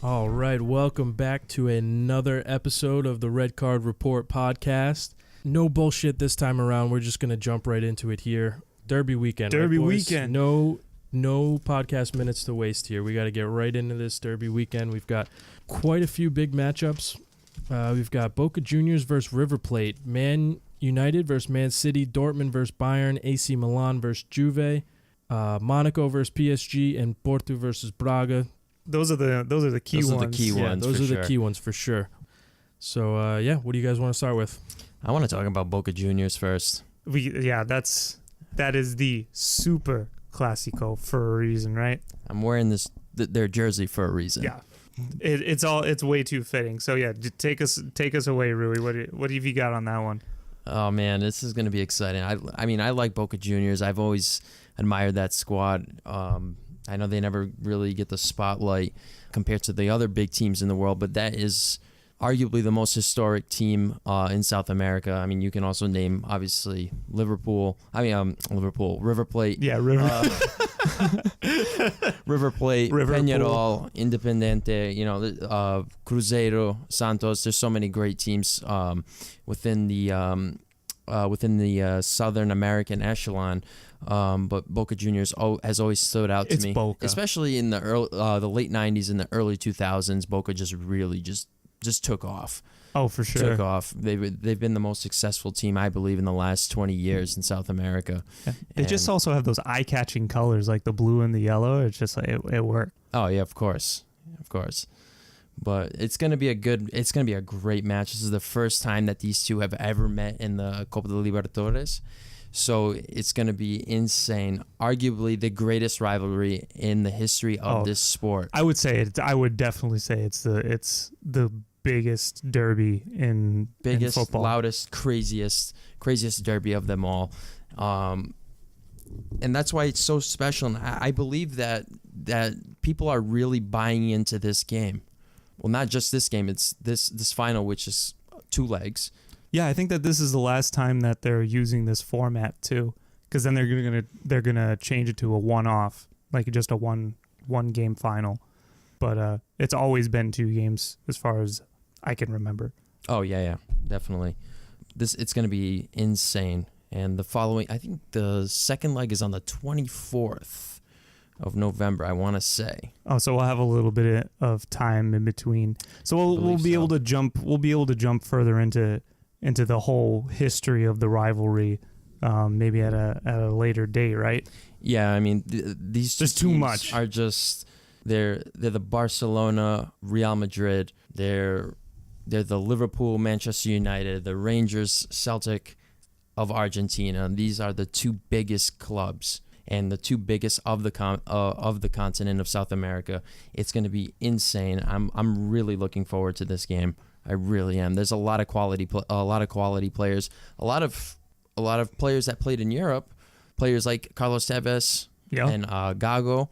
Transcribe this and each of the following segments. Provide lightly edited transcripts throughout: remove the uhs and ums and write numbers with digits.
All right, welcome back to another episode of the Red Card Report podcast. No bullshit this time around. We're just going to jump right into it here. Derby weekend. Derby right, boys? weekend. No podcast minutes to waste here. We got to get right into this Derby weekend. We've got quite a few big matchups. We've got Boca Juniors versus River Plate, Man United versus Man City, Dortmund versus Bayern, AC Milan versus Juve, Monaco versus PSG, and Porto versus Braga. Those are the key ones. Those are the key ones for sure. So what do you guys want to start with? I want to talk about Boca Juniors first. That is the super classico for a reason, right? I'm wearing their jersey for a reason. Yeah, it's way too fitting. So yeah, take us away, Rui. What have you got on that one? Oh man, this is going to be exciting. I like Boca Juniors. I've always admired that squad. I know they never really get the spotlight compared to the other big teams in the world, but that is arguably the most historic team in South America. I mean, you can also name, obviously, River Plate. Yeah, River Plate, Peñarol, Independiente, Cruzeiro, Santos. There's so many great teams within the Southern American echelon. But Boca Juniors has always stood out to me. Boca. Especially in the late 90s and the early 2000s. Boca just really just took off. Oh, for sure. Took off. They've been the most successful team, I believe, in the last 20 years in South America. Yeah. They just also have those eye-catching colors like the blue and the yellow. It's just like it worked. Oh yeah, of course. But it's gonna be a great match. This is the first time that these two have ever met in the Copa Libertadores. So it's going to be insane. Arguably the greatest rivalry in the history of this sport. I would definitely say it's the biggest derby in football. Loudest, craziest derby of them all. And that's why it's so special. And I believe that people are really buying into this game. Well, not just this game. It's this final, which is 2 legs. Yeah, I think that this is the last time that they're using this format too, because then they're gonna change it to a one-off, like just a one game final. But it's always been 2 games as far as I can remember. Oh yeah, definitely. It's gonna be insane. And the following, I think the second leg is on the 24th of November, I want to say. Oh, so we'll have a little bit of time in between. So we'll be able to jump. We'll be able to jump further into the whole history of the rivalry, maybe at a later date, right? Yeah, I mean these just too much are just they're the Barcelona, Real Madrid, they're the Liverpool, Manchester United, the Rangers, Celtic of Argentina. These are the 2 biggest clubs and the 2 biggest of the continent of South America. It's going to be insane. I'm really looking forward to this game. I really am. There's a lot of quality players, a lot of players that played in Europe, players like Carlos Tevez and Gago,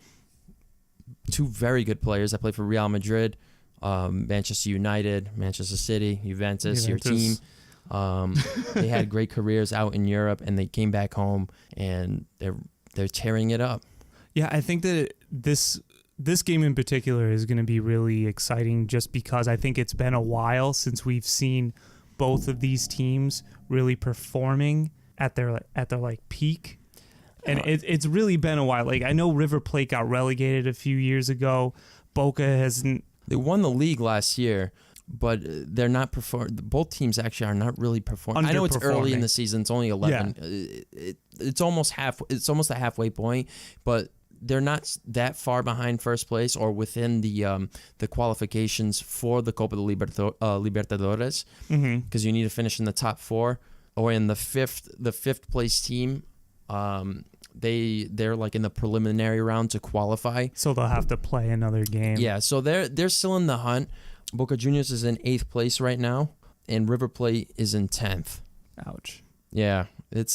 2 very good players that played for Real Madrid, Manchester United, Manchester City, Juventus. Your team. They had great careers out in Europe, and they came back home, and they're tearing it up. Yeah, I think that this game in particular is going to be really exciting just because I think it's been a while since we've seen both of these teams really performing at their peak. And it's really been a while. Like, I know River Plate got relegated a few years ago. Boca hasn't. They won the league last year, but they're not performing. Both teams actually are not really performing. I know it's early in the season. It's only 11. Yeah. It's almost a halfway point, but they're not that far behind first place or within the qualifications for the Copa Libertadores, because you need to finish in the top 4 or in the fifth place team. They're like in the preliminary round to qualify, so they'll have to play another game. Yeah, so they're still in the hunt. Boca Juniors is in 8th place right now, and River Plate is in 10th. Ouch. Yeah, they're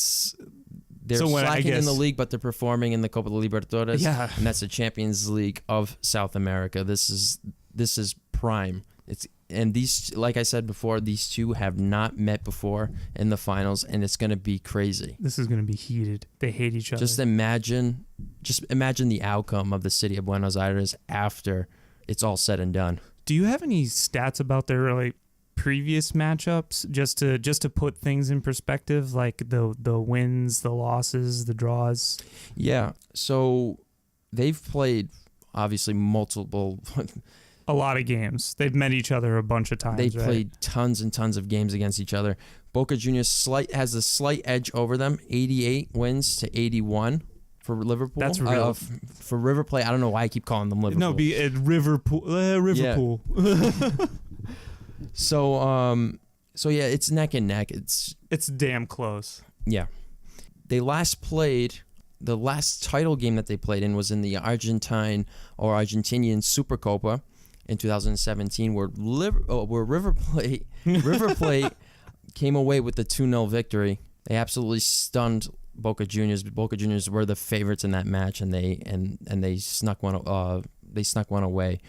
slacking in the league, but they're performing in the Copa Libertadores. Yeah, and that's the Champions League of South America. This is prime. And these, like I said before, these 2 have not met before in the finals, and it's going to be crazy. This is going to be heated. They hate each other. Just imagine the outcome of the city of Buenos Aires after it's all said and done. Do you have any stats about their like previous matchups, just to put things in perspective, like the wins, the losses, the draws? Yeah. So they've played obviously multiple. A lot of games. They've met each other a bunch of times. They played tons and tons of games against each other. Boca Juniors has a slight edge over them, 88 wins to 81 for Liverpool. That's real. For River Plate, I don't know why I keep calling them Liverpool. No, be at Liverpool. Yeah. So yeah, it's neck and neck. It's damn close. Yeah. They last played. The last title game that they played in was in the Argentinian Supercopa in 2017, where River Plate came away with the 2-0 victory. They absolutely stunned Boca Juniors. Boca Juniors were the favorites in that match, and they snuck one away.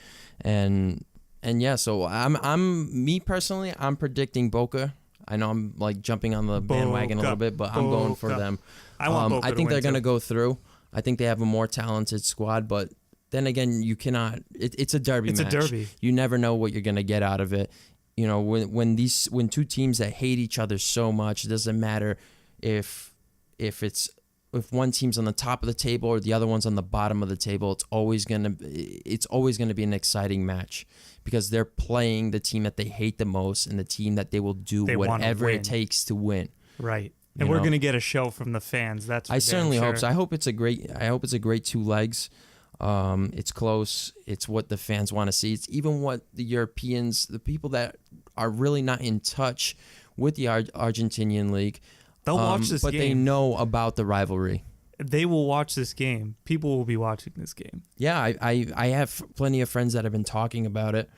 And yeah, so I'm predicting Boca. I know I'm like jumping on the bandwagon a little bit, but I'm going for them. I think they're going to go through. I think they have a more talented squad, but then again, you cannot. It's a derby match. It's a derby. You never know what you're going to get out of it. You know, when two teams that hate each other so much, it doesn't matter if one team's on the top of the table or the other one's on the bottom of the table. It's always gonna be an exciting match because they're playing the team that they hate the most and the team that they will do whatever it takes to win. Right. And we're going to get a show from the fans. I certainly hope so. I hope it's a great 2 legs. It's close. It's what the fans want to see. It's even what the Europeans, the people that are really not in touch with the Argentinian league, they'll watch this game. But they game. know about the rivalry. They will watch this game. People will be watching this game. Yeah, I have plenty of friends that have been talking about it.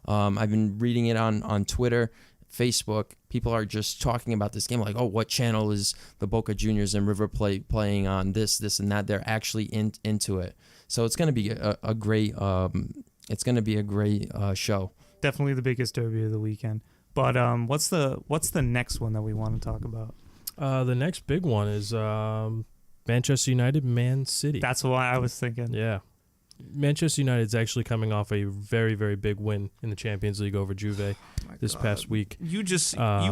I've been reading it on Twitter, Facebook. People are just talking about this game like, oh, what channel is the Boca Juniors and River Plate playing on, this and that. They're actually into it. So it's going to be a great show. Definitely the biggest derby of the weekend. But what's the next one that we want to talk about? The next big one is Manchester United, Man City. That's what I was thinking. Yeah. Manchester United is actually coming off a very, very big win in the Champions League over Juve this past week. You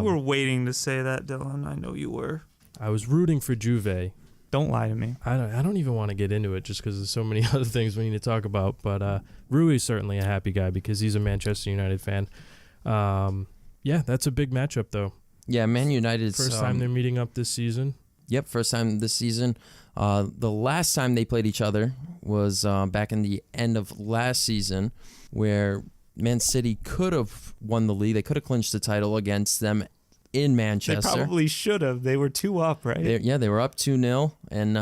were waiting to say that, Dylan. I know you were. I was rooting for Juve. Don't lie to me. I don't even want to get into it just because there's so many other things we need to talk about. But Rui's certainly a happy guy because he's a Manchester United fan. Yeah, that's a big matchup, though. Yeah, Man United's first time they're meeting up this season. Yep, first time this season. The last time they played each other was back in the end of last season, where Man City could have won the league. They could have clinched the title against them in Manchester. They probably should have. They were 2 up, right? They were up 2-0, and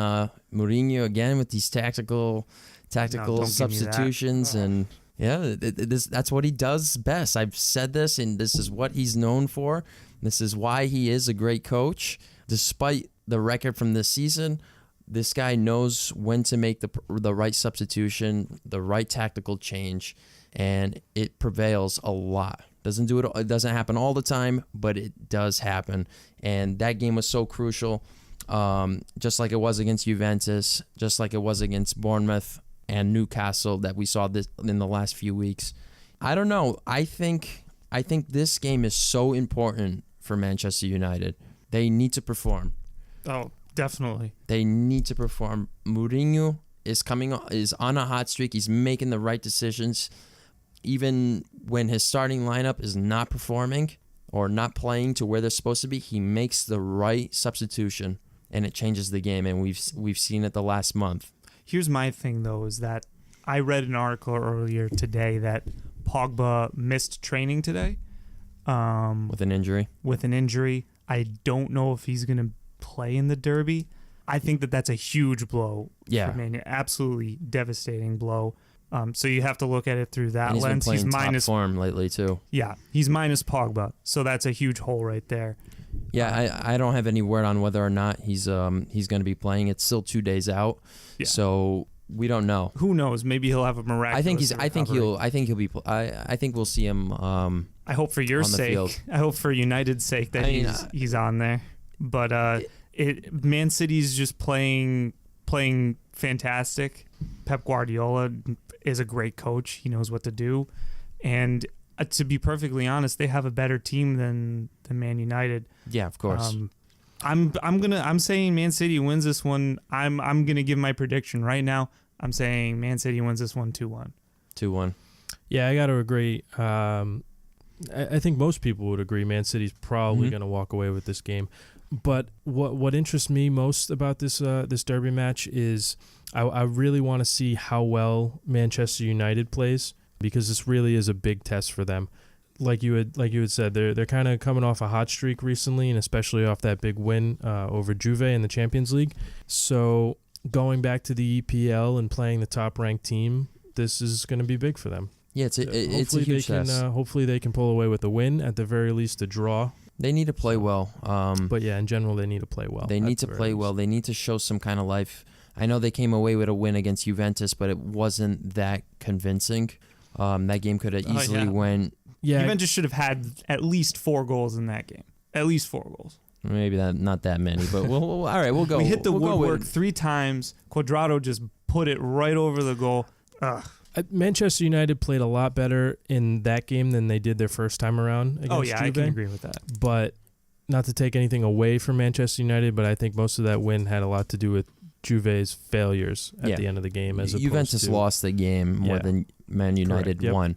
Mourinho again with these tactical substitutions, and yeah, that's what he does best. I've said this, and this is what he's known for. This is why he is a great coach, despite the record from this season. This guy knows when to make the right substitution, the right tactical change, and it prevails a lot. It doesn't happen all the time, but it does happen. And that game was so crucial, just like it was against Juventus, just like it was against Bournemouth and Newcastle that we saw this in the last few weeks. I don't know. I think this game is so important for Manchester United. They need to perform. Oh, definitely. They need to perform. Mourinho is on a hot streak. He's making the right decisions. Even when his starting lineup is not performing or not playing to where they're supposed to be, he makes the right substitution, and it changes the game. And we've seen it the last month. Here's my thing, though, is that I read an article earlier today that Pogba missed training today. With an injury. I don't know if he's going to play in the derby. I think that's a huge blow. Yeah. For Man, absolutely devastating blow. So you have to look at it through that and lens. He's minus top form lately too. Yeah, he's minus Pogba, so that's a huge hole right there. Yeah, I don't have any word on whether or not he's going to be playing. It's still 2 days out, so we don't know. Who knows? Maybe he'll have a miraculous. I think he'll be. I think we'll see him. I hope for your sake. Field. I hope for United's sake that he's on there. But Man City's just playing fantastic. Pep Guardiola is a great coach. He knows what to do. And to be perfectly honest, they have a better team than Man United. Yeah, of course. I'm saying Man City wins this one. I'm gonna give my prediction right now. I'm saying Man City wins this one 2-1. 2-1. Yeah, I got to agree. I think most people would agree Man City's probably going to walk away with this game. But what interests me most about this derby match is I really want to see how well Manchester United plays, because this really is a big test for them. Like you had said, they're kind of coming off a hot streak recently, and especially off that big win over Juve in the Champions League. So going back to the EPL and playing the top-ranked team, this is going to be big for them. Yeah, it's a huge test. Hopefully they can pull away with a win, at the very least a draw. They need to play well. But yeah, in general, they need to play well. They need to play well. They need to show some kind of life. I know they came away with a win against Juventus, but it wasn't that convincing. That game could have easily went. Yeah, Juventus should have had at least 4 goals in that game. At least 4 goals. Maybe not that many, but all right, we'll go. We hit the woodwork 3 times. Quadrado just put it right over the goal. Ugh. Manchester United played a lot better in that game than they did their first time around against Juve. I can agree with that. But not to take anything away from Manchester United, but I think most of that win had a lot to do with Juve's failures at the end of the game. Juventus lost the game more than Man United won.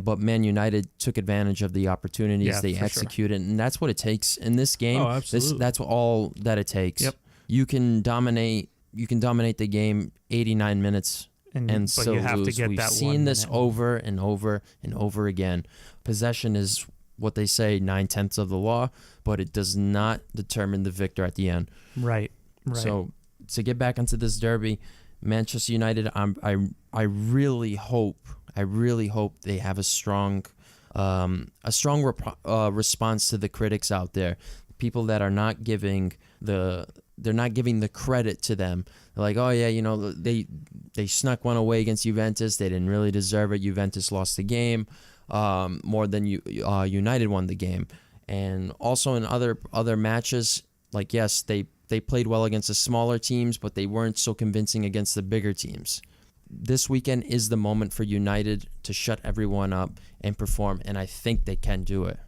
But Man United took advantage of the opportunities they executed, and that's what it takes in this game. Oh, absolutely. That's all that it takes. Yep. You can dominate the game 89 minutes and still you have lose. to get We've that seen this over and over and over again. Possession is what they say 9/10 of the law, but it does not determine the victor at the end. Right. So to get back into this derby, Manchester United, I really hope they have a strong response to the critics out there, people that are not giving the credit to them. They're like, oh yeah, they snuck one away against Juventus. They didn't really deserve it. Juventus lost the game more than United won the game. And also in other matches, like yes, they played well against the smaller teams, but they weren't so convincing against the bigger teams. This weekend is the moment for United to shut everyone up and perform, and I think they can do it.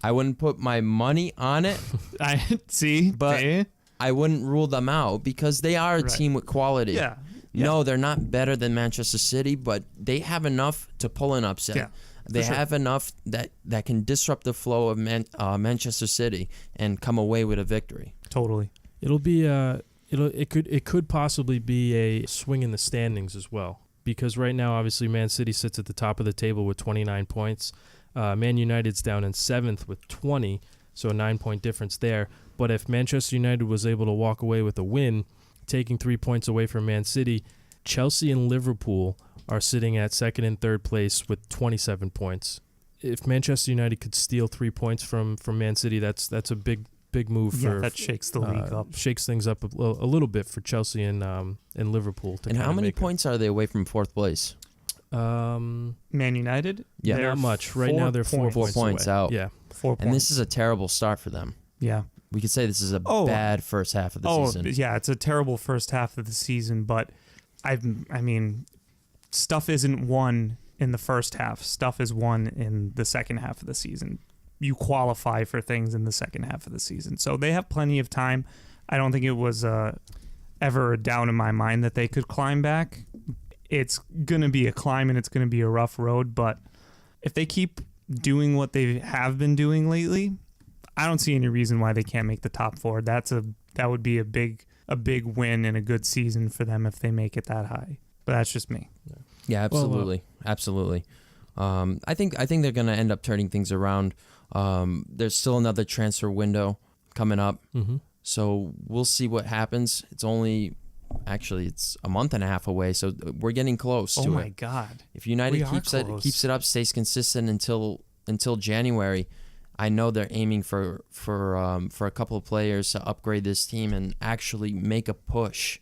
I wouldn't put my money on it. But I wouldn't rule them out because they are a team with quality. Yeah. No, they're not better than Manchester City, but they have enough to pull an upset. Yeah, they have enough that can disrupt the flow of Manchester City and come away with a victory. Totally. It'll be it could possibly be a swing in the standings as well, because right now obviously Man City sits at the top of the table with 29 points. Man United's down in 7th with 20, so a 9-point difference there. But if Manchester United was able to walk away with a win, taking 3 points away from Man City, Chelsea and Liverpool are sitting at 2nd and 3rd place with 27 points. If Manchester United could steal 3 points from Man City, that's a big move. That shakes the league up. Shakes things up a little bit for Chelsea and Liverpool. And how many points are they away from 4th place? Man United? Yeah, not much. Right now they're 4 points away. out. Yeah, 4 points. And this is a terrible start for them. Yeah. We could say this is a bad first half of the season. Yeah, it's a terrible first half of the season, but I mean, stuff isn't won in the first half. Stuff is won in the second half of the season. You qualify for things in the second half of the season. So they have plenty of time. I don't think it was ever a doubt in my mind that they could climb back. It's going to be a climb and it's going to be a rough road, but if they keep doing what they have been doing lately, I don't see any reason why they can't make the top 4. That would be a big win and a good season for them if they make it that high. But that's just me. Yeah, absolutely, absolutely. I think they're going to end up turning things around. There's still another transfer window coming up, so we'll see what happens. It's a month and a half away, so we're getting close to it. Oh my God! If United keeps it up, stays consistent until January, I know they're aiming for a couple of players to upgrade this team and actually make a push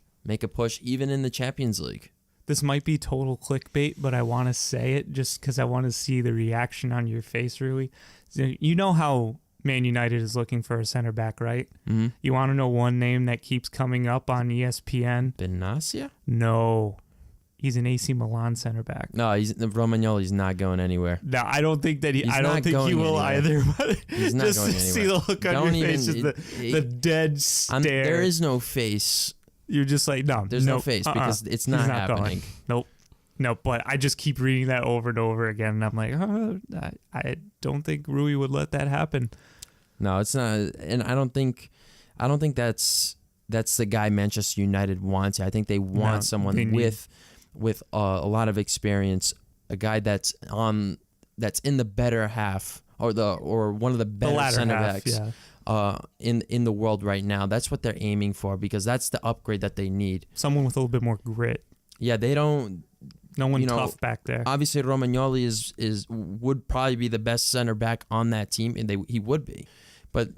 even in the Champions League. This might be total clickbait, but I want to say it just because I want to see the reaction on your face, Rui. You know how Man United is looking for a center back, right? Mm-hmm. You want to know one name that keeps coming up on ESPN? Benacia? No. He's an AC Milan center back. No, Romagnoli's not going anywhere. No, I don't think that He's I don't think he will anywhere. either. But He's not just going to anywhere. see the look on your face, just the dead stare. There is no face. You're just like, no. There's no face because it's not happening. Going. Nope. But I just keep reading that over and over again, and I'm like, I don't think Rui would let that happen. No, it's not, and I don't think that's the guy Manchester United wants. I think they want someone with a lot of experience, a guy that's in the better half or one of the better center backs in the world right now. That's what they're aiming for because that's the upgrade that they need. Someone with a little bit more grit. Yeah, they don't. No one tough back there. Obviously, Romagnoli would probably be the best center back on that team, and he would be, but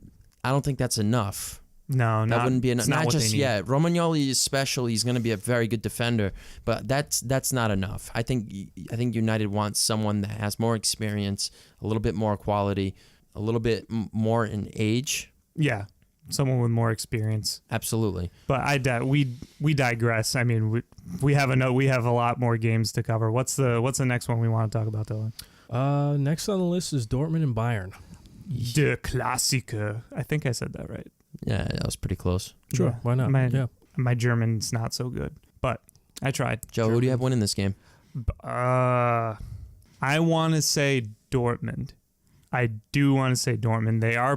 I don't think that's enough. No, that wouldn't be enough. Not just yet. Romagnoli is special. He's going to be a very good defender, but that's not enough. I think United wants someone that has more experience, a little bit more quality, a little bit more in age. Yeah, someone with more experience. Absolutely. But we digress. I mean, we have a lot more games to cover. What's the next one we want to talk about, Dylan? Next on the list is Dortmund and Bayern. Der Klassiker. I think I said that right. Yeah, that was pretty close. Sure, Yeah. why not? My German's not so good, but I tried. Joe, who do you have winning this game? I want to say Dortmund. I do want to say Dortmund. They are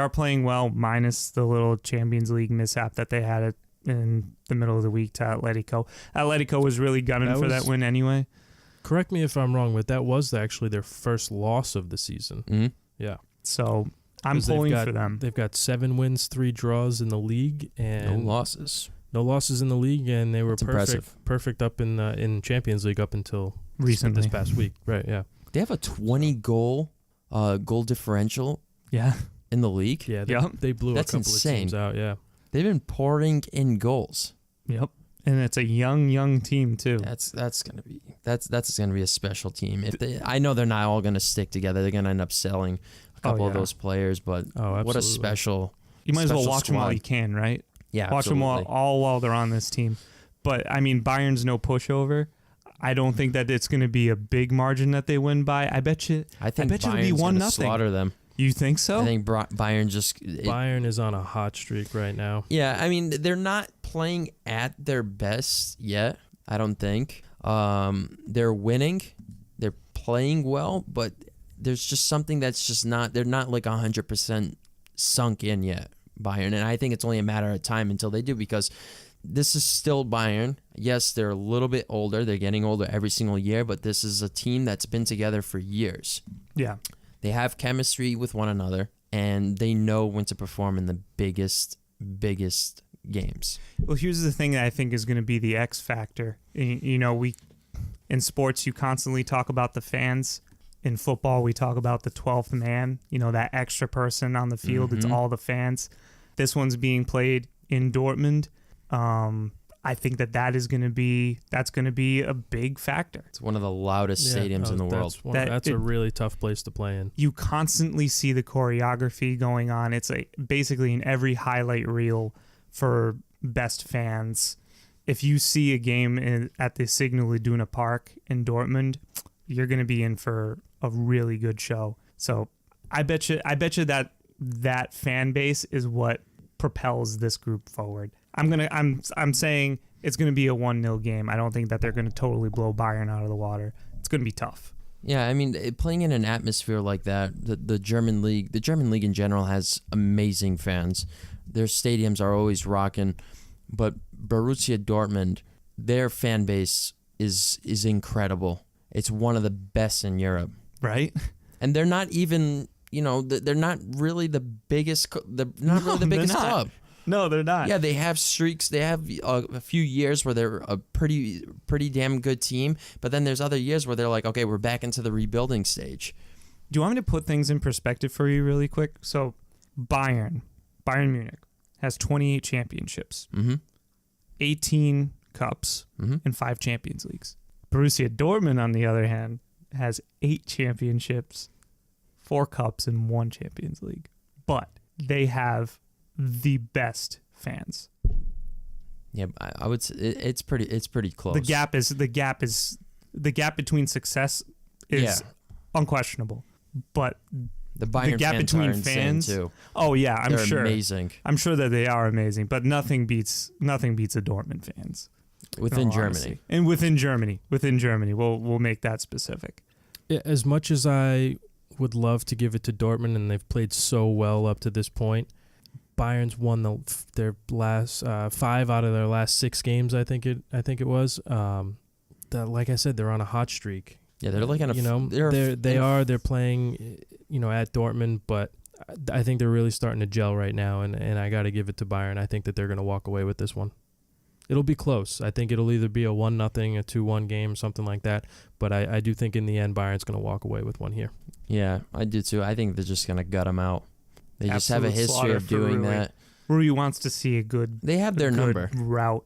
playing well, minus the little Champions League mishap that they had in the middle of the week to Atletico. Atletico was really gunning for that win anyway. Correct me if I'm wrong, but that was actually their first loss of the season. Mm-hmm. Yeah. So I'm pulling for them. They've got 7 wins, 3 draws in the league, and no losses. No losses in the league, and they were That's perfect up in Champions League up until recently this past week. Right? Yeah. They have a 20 goal differential. Yeah. In the league. Yeah. They blew That's a couple insane. of teams out. Yeah. They've been pouring in goals. Yep. And it's a young team too. That's gonna be a special team. I know they're not all gonna stick together. They're gonna end up selling a couple of those players, but what a special. You might as well watch squad. them while you can, right? Yeah, watch them while they're on this team. But I mean, Bayern's no pushover. I don't think that it's going to be a big margin that they win by. I bet you it'll be 1-0. Slaughter them. You think so? I think Bayern Bayern is on a hot streak right now. Yeah, I mean they're not playing at their best yet. I don't think they're winning. They're playing well, but there's just something that's just not. They're not like 100% sunk in yet, Bayern, and I think it's only a matter of time until they do because this is still Bayern. Yes, they're a little bit older. They're getting older every single year, but this is a team that's been together for years. Yeah. They have chemistry with one another, and they know when to perform in the biggest games. Well, here's the thing that I think is going to be the X factor. You know, in sports, you constantly talk about the fans. In football, we talk about the 12th man, you know, that extra person on the field. Mm-hmm. It's all the fans. This one's being played in Dortmund. I think that's going to be a big factor. It's one of the loudest stadiums in the world. That's a really tough place to play in. You constantly see the choreography going on. It's like basically in every highlight reel for best fans. If you see a game at the Signal Iduna Park in Dortmund, you're going to be in for a really good show. So I bet you that fan base is what propels this group forward. I'm saying it's going to be a 1-0 game. I don't think that they're going to totally blow Bayern out of the water. It's going to be tough. Yeah, I mean, playing in an atmosphere like that, the German league in general has amazing fans. Their stadiums are always rocking, but Borussia Dortmund, their fan base is incredible. It's one of the best in Europe. Right? And they're not even, they're not really the biggest. They're not really the biggest club. No, they're not. Yeah, they have streaks. They have a few years where they're a pretty damn good team, but then there's other years where they're like, okay, we're back into the rebuilding stage. Do you want me to put things in perspective for you really quick? So, Bayern Munich has 28 championships, 18 cups, and 5 Champions Leagues. Borussia Dortmund, on the other hand, has 8 championships, 4 cups, and 1 Champions League. But they have the best fans. Yeah, I would say it's pretty close. The gap between success is unquestionable, but the Bayern gap fans between are insane too. Oh yeah, They're sure. amazing. I'm sure that they are amazing, but nothing beats the Dortmund fans within Germany. Honestly. And within Germany, we'll make that specific. Yeah, as much as I would love to give it to Dortmund, and they've played so well up to this point, Bayern's won their last 5 out of their last 6 games. I think it was. Like I said, they're on a hot streak. Yeah, they're like on a. They're playing, at Dortmund, but I think they're really starting to gel right now, and I got to give it to Bayern. I think that they're going to walk away with this one. It'll be close. I think it'll either be a 1-0, a 2-1 game, something like that. But I do think in the end, Bayern's going to walk away with one here. Yeah, I do too. I think they're just going to gut them out. They just have a history of doing that. Rui wants to see a good. They have their number route,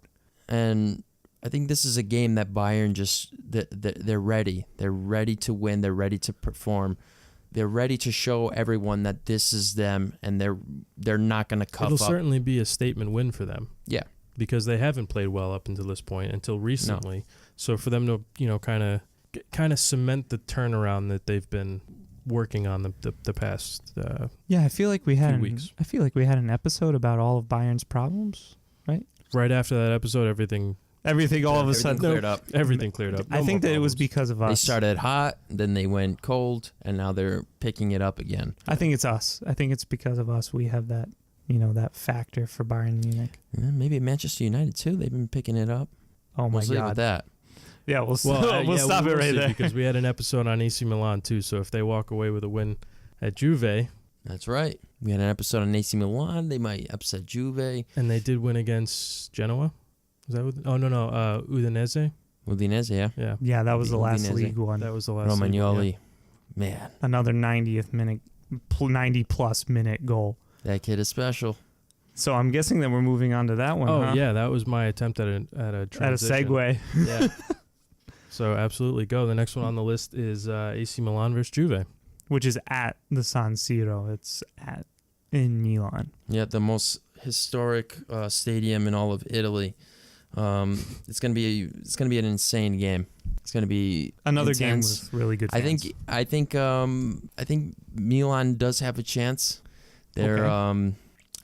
and I think this is a game that Bayern they're ready. They're ready to win. They're ready to perform. They're ready to show everyone that this is them, and they're not going to cuff up. It'll certainly be a statement win for them. Yeah, because they haven't played well up until this point, until recently. No. So for them to kind of cement the turnaround that they've been working on the past I feel like we had weeks. I feel like we had an episode about all of Bayern's problems, right? Right after that episode, everything all of a sudden cleared up. Everything cleared up. I think that it was because of us. They started hot, then they went cold, and now they're picking it up again. I think it's us. I think it's because of us. We have that, that factor for Bayern Munich. Yeah, maybe Manchester United too. They've been picking it up. Oh my God! Leave with that. Yeah, we'll stop it right there because we had an episode on AC Milan too. So if they walk away with a win at Juve, that's right. We had an episode on AC Milan. They might upset Juve, and they did win against Genoa. Is that Udinese? Udinese, yeah. That was the last league one. That was the last. Romagnoli, league, man, another 90 plus minute goal. That kid is special. So I'm guessing that we're moving on to that one. Oh yeah, that was my attempt at a transition. At a segue. Yeah. So absolutely go. The next one on the list is AC Milan versus Juve, which is at the San Siro. It's in Milan. Yeah, the most historic stadium in all of Italy. It's gonna be an insane game. It's gonna be another intense. game with really good fans. I think Milan does have a chance. They're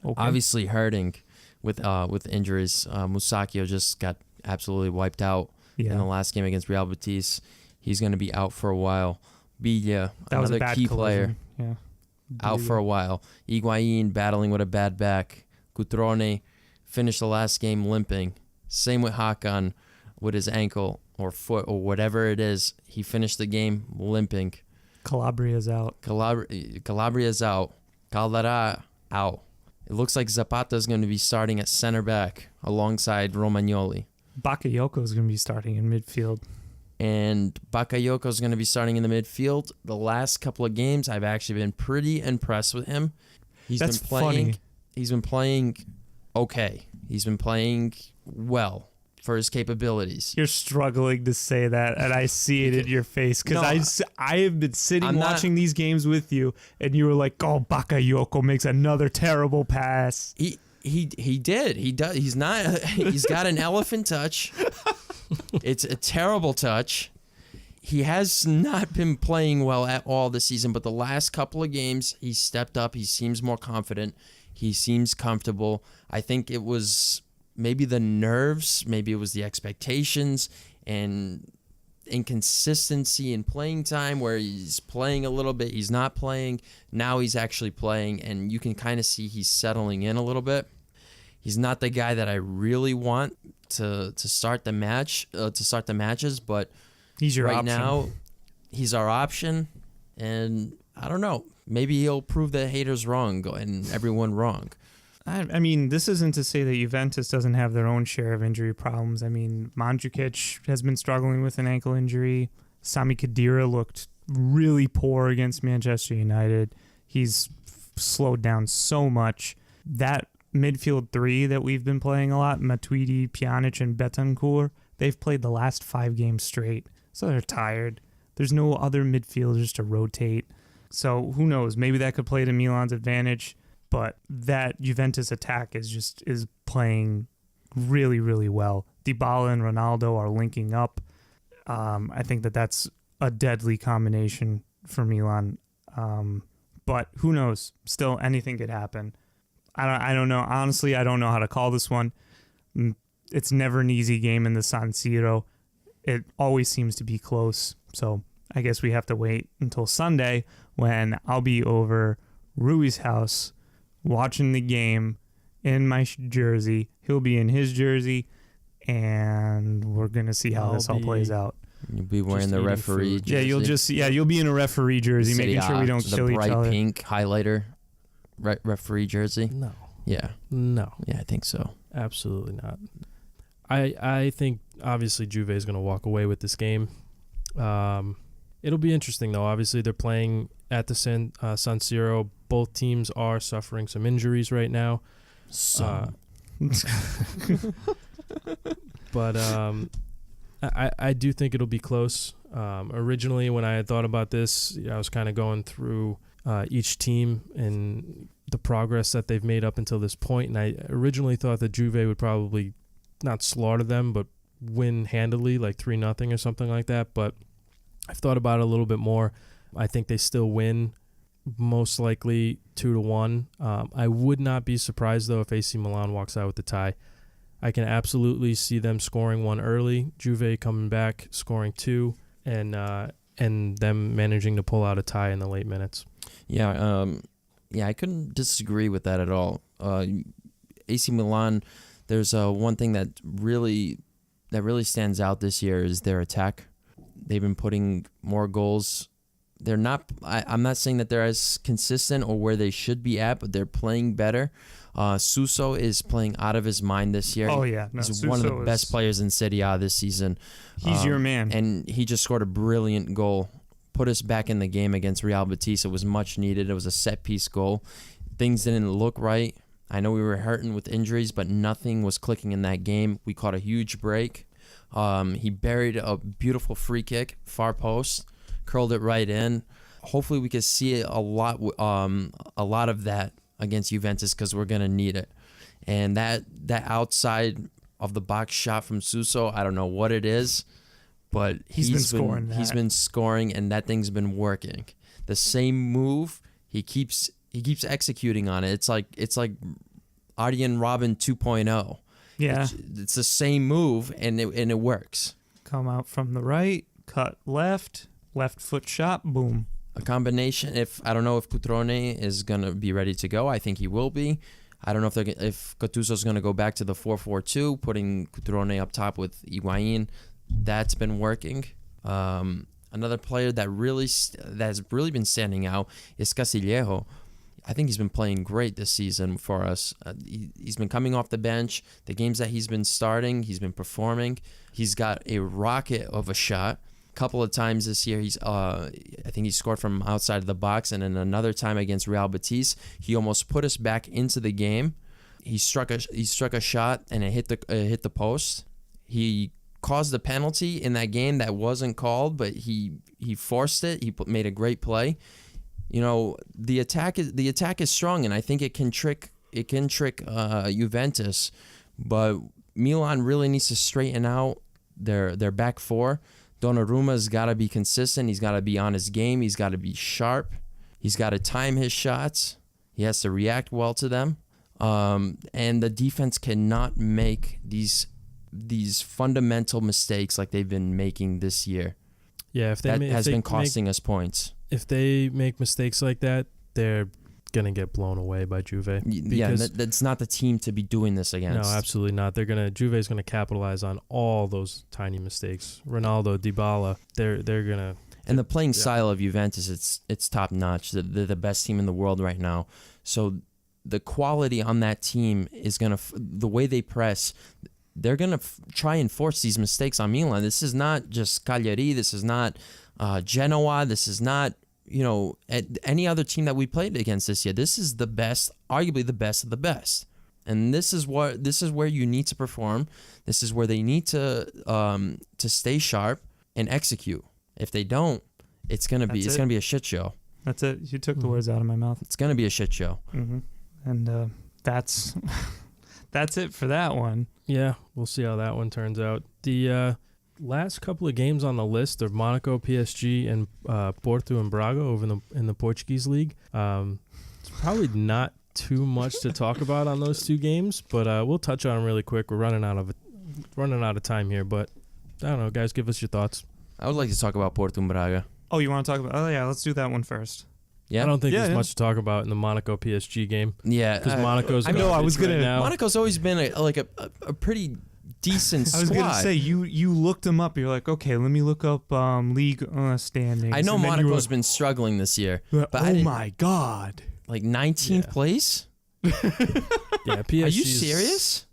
obviously hurting with injuries. Musacchio just got absolutely wiped out in the last game against Real Betis. He's going to be out for a while. Biglia, another key player, out for a while. Higuain battling with a bad back. Cutrone finished the last game limping. Same with Hakan with his ankle or foot or whatever it is. He finished the game limping. Calabria's out. Calabria's out. Caldara out. It looks like Zapata's going to be starting at center back alongside Romagnoli. Bakayoko's going to be starting in midfield. And Bakayoko's going to be starting in the midfield. The last couple of games, I've actually been pretty impressed with him. That's funny. He's been playing okay. He's been playing well for his capabilities. You're struggling to say that, and I see it in your face because I have been sitting watching these games with you, and you were like, "Oh, Bakayoko makes another terrible pass." He did. He does. He's not. He's got an elephant touch. It's a terrible touch. He has not been playing well at all this season, but the last couple of games, he stepped up. He seems more confident. He seems comfortable. I think it was maybe the nerves, maybe it was the expectations and inconsistency in playing time where he's playing a little bit, he's not playing. Now he's actually playing, and you can kind of see he's settling in a little bit. He's not the guy that I really want to start the matches, but he's your right option. Now, he's our option, and I don't know. Maybe he'll prove the haters wrong and everyone wrong. I mean, this isn't to say that Juventus doesn't have their own share of injury problems. I mean, Mandzukic has been struggling with an ankle injury. Sami Khedira looked really poor against Manchester United. He's slowed down so much. That midfield three that we've been playing a lot, Matuidi, Pjanic, and Betancourt, they've played the last 5 games straight. So they're tired. There's no other midfielders to rotate. So who knows? Maybe that could play to Milan's advantage. But that Juventus attack is playing really, really well. Dybala and Ronaldo are linking up. I think that's a deadly combination for Milan. But who knows? Still, anything could happen. I don't know. Honestly, I don't know how to call this one. It's never an easy game in the San Siro. It always seems to be close. So I guess we have to wait until Sunday when I'll be over Rui's house watching the game in my jersey. He'll be in his jersey, and we're going to see how this all plays out. You'll be wearing the referee jersey. Yeah, you'll be in a referee jersey, making sure we don't kill each other. The bright pink highlighter referee jersey? No. Yeah. No. Yeah, I think so. Absolutely not. I think, obviously, Juve is going to walk away with this game. It'll be interesting, though. Obviously, they're playing at the San Siro. Both teams are suffering some injuries right now. But I do think it'll be close. Originally, when I had thought about this, I was kind of going through each team and the progress that they've made up until this point. And I originally thought that Juve would probably not slaughter them, but win handily, like 3-0 or something like that. But I've thought about it a little bit more. I think they still win, most likely 2-1. I would not be surprised, though, if AC Milan walks out with the tie. I can absolutely see them scoring one early, Juve coming back, scoring two, and them managing to pull out a tie in the late minutes. Yeah, I couldn't disagree with that at all. AC Milan, there's one thing that really stands out this year is their attack. They've been putting more goals. They're not. I'm not saying that they're as consistent or where they should be at, but they're playing better. Suso is playing out of his mind this year. Oh yeah, he's one of the best players in Serie A this season. He's your man, and he just scored a brilliant goal. Put us back in the game against Real Betis. It was much needed. It was a set-piece goal. Things didn't look right. I know we were hurting with injuries, but nothing was clicking in that game. We caught a huge break. He buried a beautiful free kick, far post, curled it right in. Hopefully we can see a lot of that against Juventus because we're going to need it. And that outside of the box shot from Suso, I don't know what it is, but he's been scoring, and that thing's been working. The same move, he keeps executing on it. It's like Arjen Robben 2.0. Yeah, it's the same move, and it works. Come out from the right, cut left foot shot, boom. A combination. I don't know if Cutrone is gonna be ready to go. I think he will be. I don't know if Gattuso's gonna go back to the 4-4-2, putting Cutrone up top with Higuain. That's been working. Another player that has really been standing out is Casillejo. I think he's been playing great this season for us. He's been coming off the bench. The games that he's been starting, he's been performing. He's got a rocket of a shot. A couple of times this year, I think he scored from outside of the box, and then another time against Real Betis, he almost put us back into the game. He struck a shot, and it hit the post. He caused a penalty in that game that wasn't called, but he forced it. He made a great play. You know, the attack is strong, and I think it can trick Juventus, but Milan really needs to straighten out their back four. Donnarumma's got to be consistent. He's got to be on his game. He's got to be sharp. He's got to time his shots. He has to react well to them, and the defense cannot make these fundamental mistakes like they've been making this year. Yeah, that has been costing us points. If they make mistakes like that, they're gonna get blown away by Juve. Yeah, that's not the team to be doing this against. No, absolutely not. Juve's gonna capitalize on all those tiny mistakes. Ronaldo, Dybala, they're gonna. And the playing style of Juventus, it's top notch. They're the best team in the world right now. So the quality on that team is gonna, the way they press, they're gonna try and force these mistakes on Milan. This is not just Cagliari. This is not Genoa. This is not, any other team that we played against this year. This is the best, arguably the best of the best. And this is where you need to perform. This is where they need to stay sharp and execute. If they don't, it's gonna be a shit show. That's it. You took the words out of my mouth. It's gonna be a shit show. Mm-hmm. And that's That's it for that one. Yeah, we'll see how that one turns out. The last couple of games on the list are Monaco, PSG, and Porto and Braga over in the Portuguese league. It's probably not too much to talk about on those two games, but we'll touch on them really quick. We're running out of time here, but I don't know, guys. Give us your thoughts. I would like to talk about Porto and Braga. Oh, you want to talk about? Oh, yeah. Let's do that one first. Yeah, I don't think there's much to talk about in the Monaco PSG game. Yeah, because Monaco's. I know. I was gonna. Now. Monaco's always been a pretty decent squad. I was gonna say you looked them up. You're like, okay, let me look up league standings. I know Monaco's been struggling this year, but oh my god, like 19th place. Yeah, PSG. Are you serious?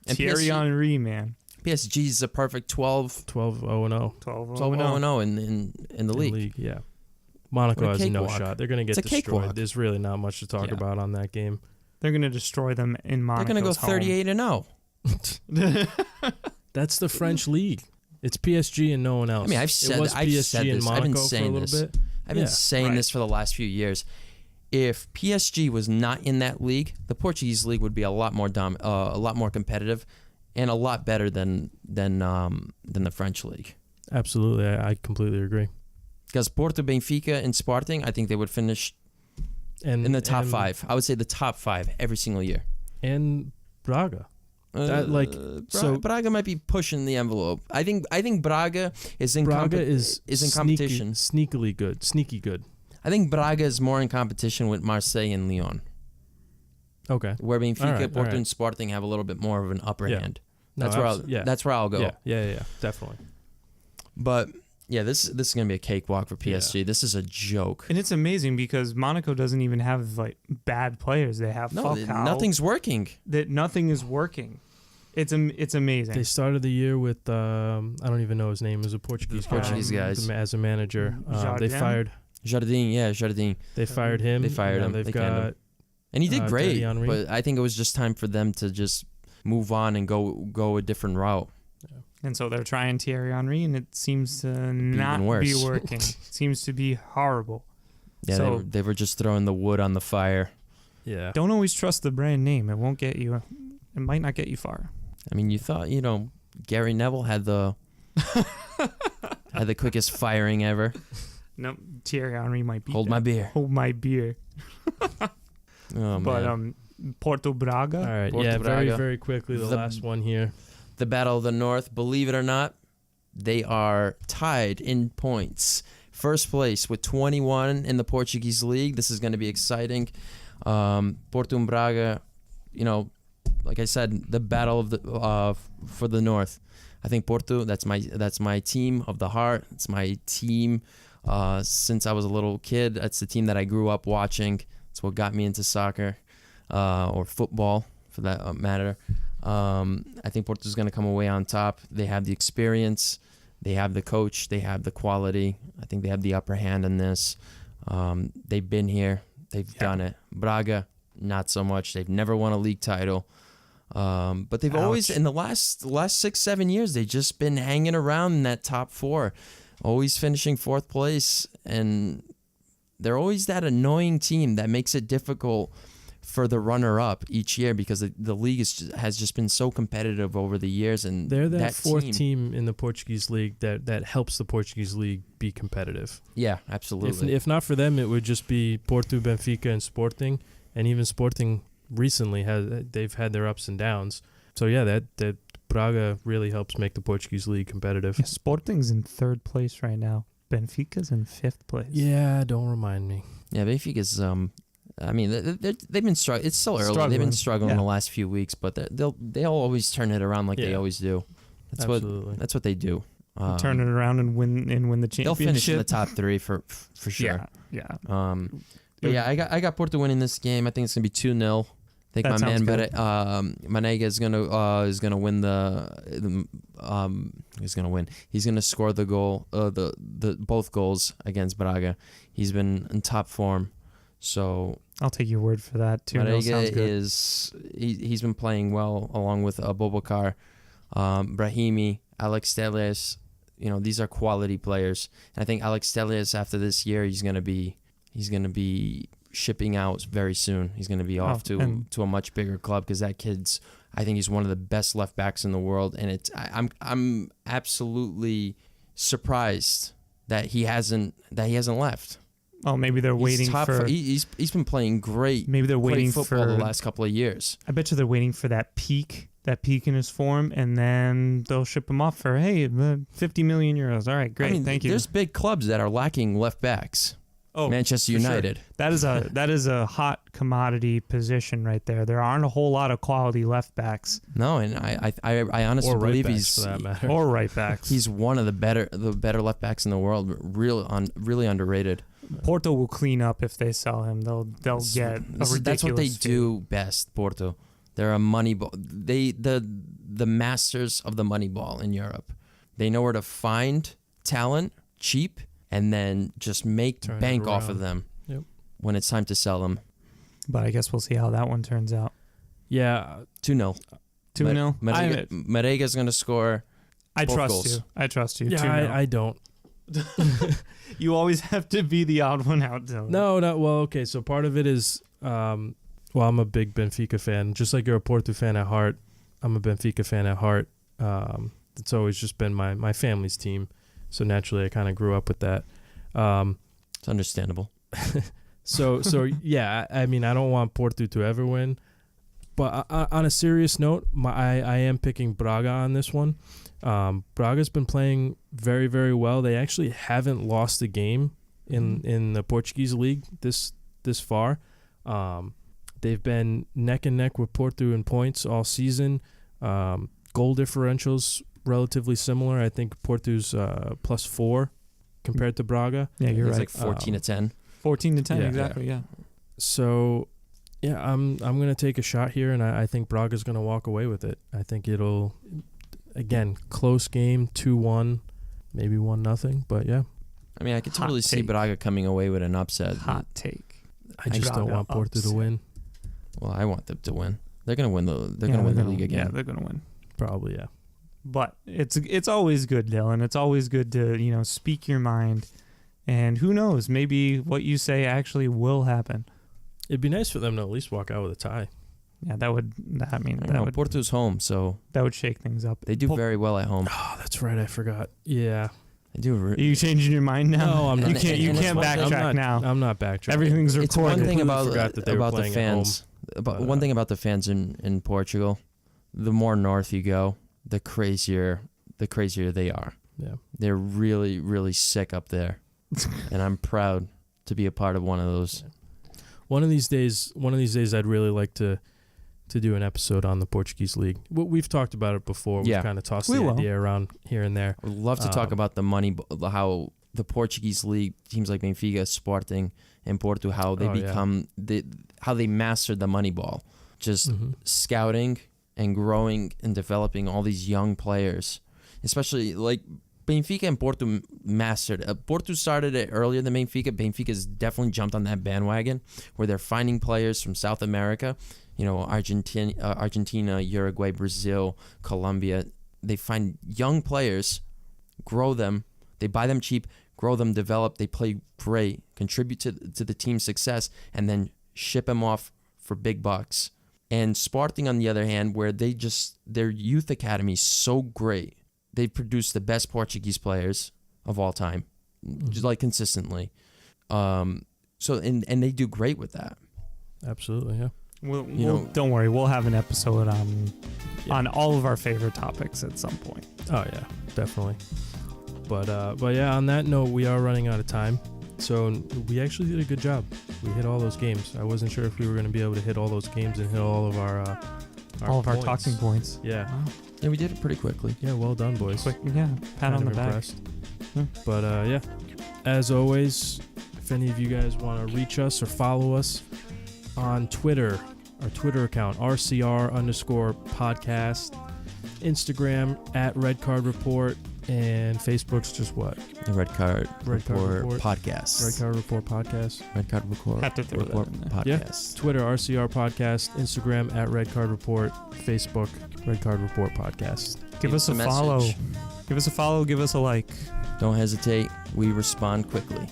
Thierry Henry, man. PSG is a perfect 12-0 in the league. Yeah. Monaco has no cakewalk. shot. They're going to get destroyed. There's really not much to talk about on that game. They're going to destroy them in Monaco's They're going to go 38-0. That's the French league. It's PSG and no one else. I mean, I've said this. I've been saying this for the last few years. If PSG was not in that league, the Portuguese league would be a lot more competitive, and a lot better than the French league. Absolutely, I completely agree. Because Porto, Benfica, and Sporting, I think they would finish in the top 5. I would say the top 5 every single year. And Braga. Braga might be pushing the envelope. I think Braga is in competition. Sneaky good. I think Braga is more in competition with Marseille and Lyon. Okay. Where Benfica, Porto, and Sporting have a little bit more of an upper hand. No, that's where I'll go. Yeah, definitely. But yeah, this is gonna be a cakewalk for PSG. Yeah. This is a joke, and it's amazing because Monaco doesn't even have like bad players. They have nothing's working. Nothing is working. It's amazing. They started the year with I don't even know his name. It was a Portuguese guy as a manager. They fired Jardim. They fired him. They fired him. They've got him. And he did great, but I think it was just time for them to just move on and go a different route. Yeah. And so they're trying Thierry Henry, and it seems to not be working. It seems to be horrible. Yeah, so, they were just throwing the wood on the fire. Yeah. Don't always trust the brand name. It won't get you. It might not get you far. I mean, you thought Gary Neville had the quickest firing ever. No, Thierry Henry might be. Hold my beer. Oh, but Porto Braga. All right, Braga. very, very quickly, the last one here. The Battle of the North. Believe it or not, they are tied in points. First place with 21 in the Portuguese league. This is going to be exciting. Porto and Braga, like I said, the battle of the for the North. I think Porto. That's my team of the heart. It's my team since I was a little kid. That's the team that I grew up watching. It's what got me into soccer or football, for that matter. I think Porto's going to come away on top. They have the experience. They have the coach. They have the quality. I think they have the upper hand in this. They've been here. They've done it. Braga, not so much. They've never won a league title. But they've always, in the last 6-7 years, they've just been hanging around in that top 4, always finishing 4th place. And they're always that annoying team that makes it difficult for the runner-up each year because the league has just been so competitive over the years. And they're that 4th team in the Portuguese league that helps the Portuguese league be competitive. Yeah, absolutely. If not for them, it would just be Porto, Benfica, and Sporting. And even Sporting recently they've had their ups and downs. So yeah, that Braga really helps make the Portuguese league competitive. Yeah, Sporting's in 3rd place right now. Benfica's in 5th place. Yeah, don't remind me. Yeah, Benfica's. I mean, they've been struggling. It's still early. They've been struggling the last few weeks, but they'll always turn it around like they always do. That's what they do. Turn it around and win the championship. They'll finish in the top 3 for sure. Yeah. But yeah, I got Porto winning this game. I think it's gonna be 2-0. I think my man Manega is gonna win he's gonna win. He's gonna score the goal, the both goals against Braga. He's been in top form, so I'll take your word for that. 2-0 sounds good. He's been playing well along with Bobokar, Brahimi, Alex Telles. These are quality players. And I think Alex Telles after this year he's gonna be shipping out very soon. He's going to be off to a much bigger club because that kid's. I think he's one of the best left backs in the world, and I'm absolutely surprised that he hasn't left. Oh, maybe they're waiting for. He's been playing great. Maybe they're waiting for football the last couple of years. I bet you they're waiting for that peak in his form, and then they'll ship him off for 50 million euros. All right, great, thank you. There's big clubs that are lacking left backs. Oh, Manchester United. Sure. That is a hot commodity position right there. There aren't a whole lot of quality left backs. No, and I honestly believe he's for that matter. Or right backs. He's one of the better left backs in the world. Really underrated. Porto will clean up if they sell him. They'll get a ridiculous. That's what they fee. do best. Porto. They're a money ball. The masters of the money ball in Europe. They know where to find talent cheap and then just make bank off of them when it's time to sell them. But I guess we'll see how that one turns out. Yeah. 2-0. 2-0. Marega's going to score. I trust goals. you. I trust you. Yeah, I don't. You always have to be the odd one out, Dylan. No. Well, okay. So part of it is, I'm a big Benfica fan. Just like you're a Porto fan at heart, I'm a Benfica fan at heart. It's always just been my family's team. So naturally, I kind of grew up with that. It's understandable. So yeah, I mean, I don't want Porto to ever win. But on a serious note, I am picking Braga on this one. Braga's been playing very, very well. They actually haven't lost a game in the Portuguese league this far. They've been neck and neck with Porto in points all season. Goal differentials relatively similar. I think Porto's +4 compared to Braga. Yeah, you're right. It's like 14-10. 14-10, exactly. Yeah. So, yeah, I'm gonna take a shot here, and I think Braga's gonna walk away with it. I think it'll, again, close game, 2-1, maybe 1-0, but yeah. I mean, I could totally see Braga coming away with an upset. Hot take. I just don't want Porto to win. Well, I want them to win. They're gonna win the league again. Yeah, they're gonna win. Probably, yeah. But it's always good, Dylan. It's always good to speak your mind, and who knows, maybe what you say actually will happen. It'd be nice for them to at least walk out with a tie. Yeah, that would. I mean, that would. Porto's home, so that would shake things up. They do very well at home. Oh, that's right. I forgot. Yeah. They do. Are you changing your mind now? No, I'm not. You can't backtrack now. I'm not backtracking. Everything's recorded. It's one thing about the fans. One thing about the fans in Portugal, the more north you go, the crazier they are. Yeah. They're really, really sick up there. And I'm proud to be a part of one of those. One of these days I'd really like to do an episode on the Portuguese league. We've talked about it before. We've kind of tossed the idea around here and there. I would love to talk about the money, how the Portuguese league, teams like Benfica, Sporting, and Porto, how they how they mastered the money ball. Just scouting and growing and developing all these young players, especially like Benfica and Porto mastered. Porto started it earlier than Benfica. Benfica's definitely jumped on that bandwagon where they're finding players from South America, Argentina, Uruguay, Brazil, Colombia. They find young players, grow them, they buy them cheap, grow them, develop, they play great, contribute to the team's success, and then ship them off for big bucks. And Sporting, on the other hand, where their youth academy is so great. They've produced the best Portuguese players of all time, just like consistently. And they do great with that. Absolutely, yeah. Don't worry, we'll have an episode on all of our favorite topics at some point. Oh yeah, definitely. But yeah, on that note, we are running out of time. So we actually did a good job. We hit all those games. I wasn't sure if we were going to be able to hit all those games and hit all of our talking points. Yeah. Wow. Yeah, we did it pretty quickly. Yeah, well done, boys. Pat on the back. But yeah, as always, if any of you guys want to reach us or follow us on Twitter, our Twitter account, RCR_podcast, Instagram @RedCardReport, and Facebook's just what? The Red Card Report Podcast. Red Card Report Podcast. Red Card Report. Have to throw Report that in Podcast. Yeah. Twitter RCR Podcast, Instagram @Red Card Report, Facebook Red Card Report Podcast. Give us a follow. Give us a follow. Give us a like. Don't hesitate. We respond quickly.